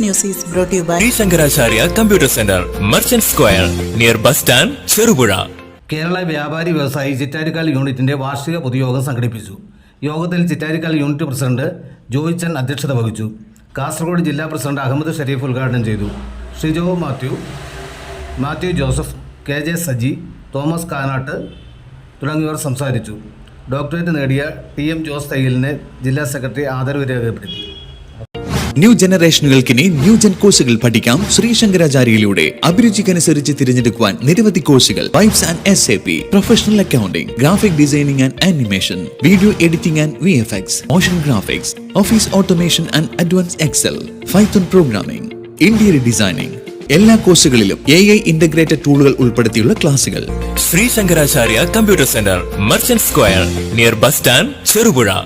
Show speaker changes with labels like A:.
A: This news is brought to you by
B: Sri Shankaracharya Computer Center, Merchant Square, near bus stand, Cherubura.
C: Kerala വ്യാപാരി വ്യവസായി ചിറ്റാരിക്കാൽ യൂണിറ്റിന്റെ വാർഷിക പൊതുയോഗം സംഘടിപ്പിച്ചു. യോഗത്തിൽ ചിറ്റാരിക്കാൽ യൂണിറ്റ് പ്രസിഡന്റ് ജോയിച്ചൻ അധ്യക്ഷത വഹിച്ചു. കാസർഗോഡ് ജില്ലാ പ്രസിഡന്റ് അഹമ്മദ് ഷരീഫ് ഉദ്ഘാടനം ചെയ്തു. Shijo Mathew Joseph, K J Saji, Thomas Kanattu തുടങ്ങിയവർ സംസാരിച്ചു. ഡോക്ടറേറ്റ് നേടിയ ടി.എം. ജോസ് തയ്യലിനെ ജില്ലാ സെക്രട്ടറി ആദരവ് രേഖപ്പെടുത്തി.
D: ന്യൂ ജനറേഷനുകൾക്കിനി ന്യൂ ജെൻ കോഴ്സുകൾ പഠിക്കാം. ശ്രീ ശങ്കരാചാര്യയിലൂടെ അഭിരുചിക്കനുസരിച്ച് തിരഞ്ഞെടുക്കുവാൻ നിരവധി കോഴ്സുകൾ. Pipes and SAP, professional accounting, graphic designing and animation, video editing and VFX, motion graphics, office automation and advance Excel, Python programming, interior designing. എല്ലാ കോഴ്സുകളിലും AI ഇന്റഗ്രേറ്റഡ് ടൂളുകൾ ഉൾപ്പെടുത്തിയുള്ള ക്ലാസുകൾ.
B: Sri Shankaracharya Computer Center, Merchant Square, near bus stand, Cherubura.